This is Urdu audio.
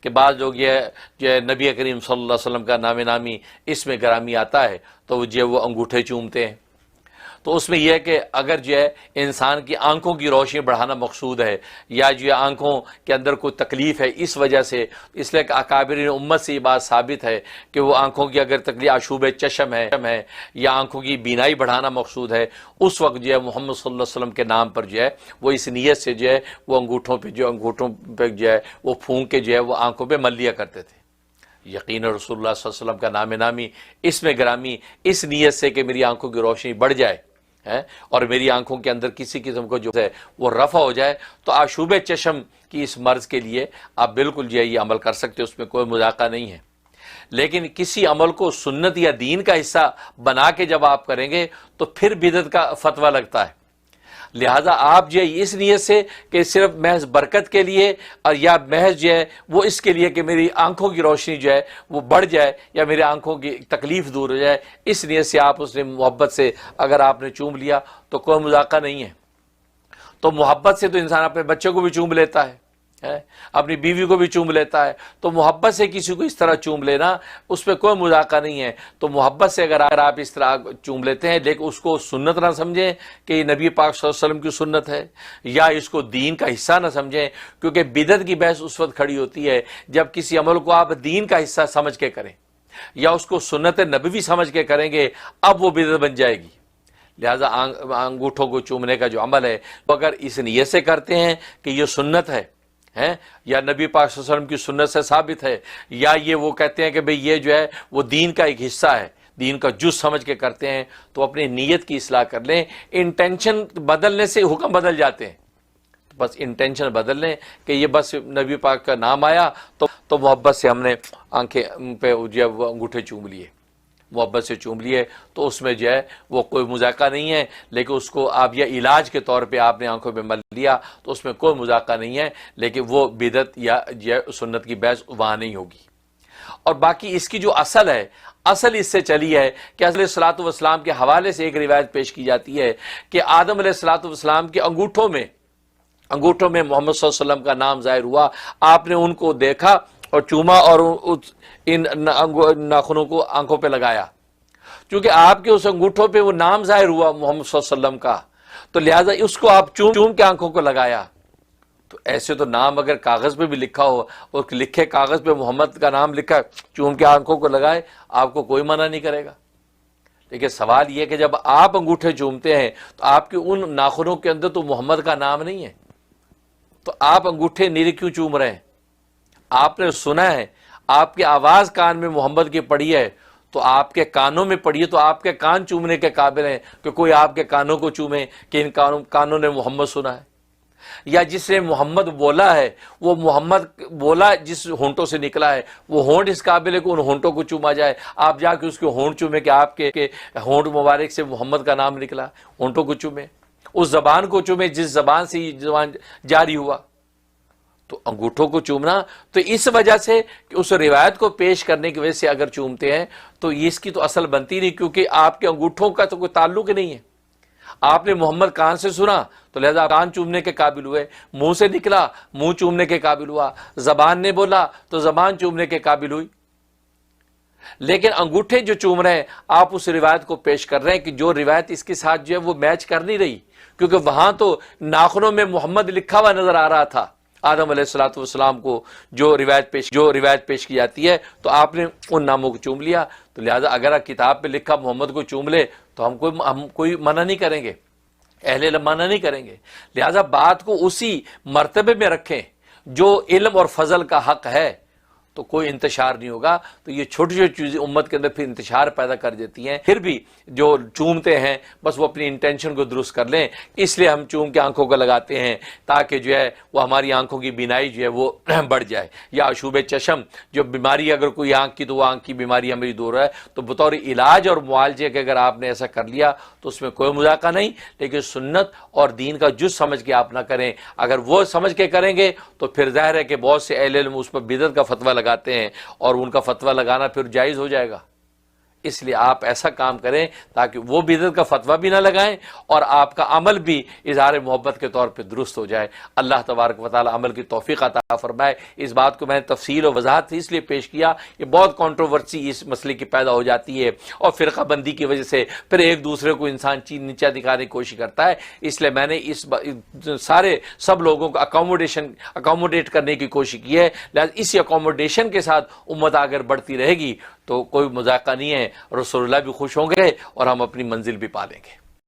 کہ بعض لوگ یہ جو ہے نبی کریم صلی اللہ علیہ وسلم کا نام نامی اس میں گرامی آتا ہے تو جو ہے وہ انگوٹھے چومتے ہیں۔ تو اس میں یہ ہے کہ اگر جو ہے انسان کی آنکھوں کی روشنی بڑھانا مقصود ہے یا جو ہے آنکھوں کے اندر کوئی تکلیف ہے اس وجہ سے، اس لیے کہ اکابرین امت سے یہ بات ثابت ہے کہ وہ آنکھوں کی اگر تکلیف آشوب چشم ہے یا آنکھوں کی بینائی بڑھانا مقصود ہے، اس وقت جو ہے محمد صلی اللہ علیہ وسلم کے نام پر جو ہے وہ اس نیت سے جو ہے وہ انگوٹھوں پہ جو ہے وہ پھونک کے جو ہے وہ آنکھوں پہ مل لیا کرتے تھے۔ یقین رسول اللہ صلی اللہ علیہ وسلم کا نام نامی اس میں گرامی اس نیت سے کہ میری آنکھوں کی روشنی بڑھ جائے اور میری آنکھوں کے اندر کسی قسم کو جو ہے وہ رفع ہو جائے، تو آشوب چشم کی اس مرض کے لیے آپ بالکل جو ہے یہ عمل کر سکتے، اس میں کوئی مذاقہ نہیں ہے۔ لیکن کسی عمل کو سنت یا دین کا حصہ بنا کے جب آپ کریں گے تو پھر بدعت کا فتویٰ لگتا ہے۔ لہٰذا آپ جو ہے اس نیت سے کہ صرف محض برکت کے لیے اور یا محض جو ہے وہ اس کے لیے کہ میری آنکھوں کی روشنی جو ہے وہ بڑھ جائے یا میری آنکھوں کی تکلیف دور ہو جائے، اس نیت سے آپ اس نے محبت سے اگر آپ نے چوم لیا تو کوئی مذاقہ نہیں ہے۔ تو محبت سے تو انسان اپنے بچے کو بھی چوم لیتا ہے، اپنی بیوی کو بھی چوم لیتا ہے، تو محبت سے کسی کو اس طرح چوم لینا اس پہ کوئی مذاقہ نہیں ہے۔ تو محبت سے اگر آپ اس طرح چوم لیتے ہیں لیکن اس کو سنت نہ سمجھیں کہ یہ نبی پاک صلی اللہ علیہ وسلم کی سنت ہے، یا اس کو دین کا حصہ نہ سمجھیں، کیونکہ بدعت کی بحث اس وقت کھڑی ہوتی ہے جب کسی عمل کو آپ دین کا حصہ سمجھ کے کریں یا اس کو سنت نبوی سمجھ کے کریں گے، اب وہ بدعت بن جائے گی۔ لہٰذا انگوٹھوں کو چومنے کا جو عمل ہے وہ اگر اس نیت سے کرتے ہیں کہ یہ سنت ہے یا نبی پاک صلی اللہ علیہ وسلم کی سنت سے ثابت ہے، یا یہ وہ کہتے ہیں کہ بھئی یہ جو ہے وہ دین کا ایک حصہ ہے، دین کا جز سمجھ کے کرتے ہیں، تو اپنی نیت کی اصلاح کر لیں۔ انٹینشن بدلنے سے حکم بدل جاتے ہیں، بس انٹینشن بدل لیں کہ یہ بس نبی پاک کا نام آیا تو محبت سے ہم نے آنکھیں پہ جو ہے وہ انگوٹھے چوم لیے، محبت سے چوم لیے، تو اس میں جو ہے وہ کوئی مذاقہ نہیں ہے۔ لیکن اس کو آپ یا علاج کے طور پہ آپ نے آنکھوں پہ مل لیا تو اس میں کوئی مذاقہ نہیں ہے، لیکن وہ بدعت یا سنت کی بحث وہاں نہیں ہوگی۔ اور باقی اس کی جو اصل ہے، اصل اس سے چلی ہے کہ حضرت صلاۃ والسلام کے حوالے سے ایک روایت پیش کی جاتی ہے کہ آدم علیہ الصلاۃ والسلام کے انگوٹھوں میں محمد صلی اللہ علیہ وسلم کا نام ظاہر ہوا، آپ نے ان کو دیکھا اور چوما اور ان ناخنوں کو آنکھوں پہ لگایا، چونکہ آپ کے اس انگوٹھوں پہ وہ نام ظاہر ہوا محمد صلی اللہ علیہ وسلم کا، تو لہٰذا اس کو آپ چوم کے آنکھوں کو لگایا۔ تو ایسے تو نام اگر کاغذ پہ بھی لکھا ہو اور لکھے کاغذ پہ محمد کا نام لکھا چوم کے آنکھوں کو لگائے، آپ کو کوئی منع نہیں کرے گا۔ لیکن سوال یہ کہ جب آپ انگوٹھے چومتے ہیں تو آپ کے ان ناخنوں کے اندر تو محمد کا نام نہیں ہے، تو آپ انگوٹھے نیرے کیوں چوم رہے ہیں؟ آپ نے سنا ہے، آپ کی آواز کان میں محمد کی پڑی ہے تو آپ کے کانوں میں پڑی ہے، تو آپ کے کان چومنے کے قابل ہیں کہ کوئی آپ کے کانوں کو چومے کہ ان کانوں نے محمد سنا ہے، یا جس نے محمد بولا ہے وہ محمد بولا جس ہونٹوں سے نکلا ہے وہ ہونٹ اس قابل ہے کہ ان ہونٹوں کو چوما جائے، آپ جا کے اس کے ہونٹ چومے کہ آپ کے ہونٹ مبارک سے محمد کا نام نکلا، ہونٹوں کو چومے، اس زبان کو چومے جس زبان سے یہ زبان جاری ہوا۔ تو انگوٹھوں کو چومنا تو اس وجہ سے کہ اس روایت کو پیش کرنے کی وجہ سے اگر چومتے ہیں تو اس کی تو اصل بنتی نہیں، کیونکہ آپ کے انگوٹھوں کا تو کوئی تعلق نہیں ہے۔ آپ نے محمد کان سے سنا تو لہذا کان چومنے کے قابل ہوئے، منہ سے نکلا منہ چومنے کے قابل ہوا، زبان نے بولا تو زبان چومنے کے قابل ہوئی۔ لیکن انگوٹھے جو چوم رہے ہیں آپ اس روایت کو پیش کر رہے ہیں کہ جو روایت اس کے ساتھ جو ہے وہ میچ کر نہیں رہی، کیونکہ وہاں تو ناخنوں میں محمد لکھا ہوا نظر آ رہا تھا آدم علیہ الصلوۃ والسلام کو جو روایت پیش کی جاتی ہے، تو آپ نے ان ناموں کو چوم لیا۔ تو لہٰذا اگر کتاب پہ لکھا محمد کو چوم لے تو ہم کوئی منع نہیں کریں گے، اہل علم منع نہیں کریں گے۔ لہٰذا بات کو اسی مرتبے میں رکھیں جو علم اور فضل کا حق ہے، تو کوئی انتشار نہیں ہوگا۔ تو یہ چھوٹی چھوٹی چیزیں امت کے اندر پھر انتشار پیدا کر دیتی ہیں۔ پھر بھی جو چومتے ہیں بس وہ اپنی انٹینشن کو درست کر لیں، اس لیے ہم چوم کے آنکھوں کو لگاتے ہیں تاکہ جو ہے وہ ہماری آنکھوں کی بینائی جو ہے وہ بڑھ جائے، یا عشوب چشم جو بیماری اگر کوئی آنکھ کی تو وہ آنکھ کی بیماری ہماری دور ہے، تو بطور علاج اور معالجے کے اگر آپ نے ایسا کر لیا تو اس میں کوئی مذاقہ نہیں۔ لیکن سنت اور دین کا جز سمجھ کے آپ نہ کریں، اگر وہ سمجھ کے کریں گے تو پھر ظاہر ہے کہ بہت سے اہل علم اس پر بدعت کا فتویٰ لگاتے ہیں، اور ان کا فتویٰ لگانا پھر جائز ہو جائے گا، اس لیے آپ ایسا کام کریں تاکہ وہ بدعت کا فتویٰ بھی نہ لگائیں اور آپ کا عمل بھی اظہار محبت کے طور پہ درست ہو جائے۔ اللہ تبارک و تعالی عمل کی توفیق عطا فرمائے۔ اس بات کو میں نے تفصیل و وضاحت اس لیے پیش کیا، یہ بہت کنٹروورسی اس مسئلے کی پیدا ہو جاتی ہے اور فرقہ بندی کی وجہ سے پھر ایک دوسرے کو انسان نیچا دکھانے کی کوشش کرتا ہے، اس لیے میں نے سب لوگوں کو اکوموڈیٹ کرنے کی کوشش کی ہے۔ لہذا اسی اکوموڈیشن کے ساتھ امت اگر بڑھتی رہے گی تو کوئی مذاقہ نہیں ہے، رسول اللہ بھی خوش ہوں گے اور ہم اپنی منزل بھی پا لیں گے۔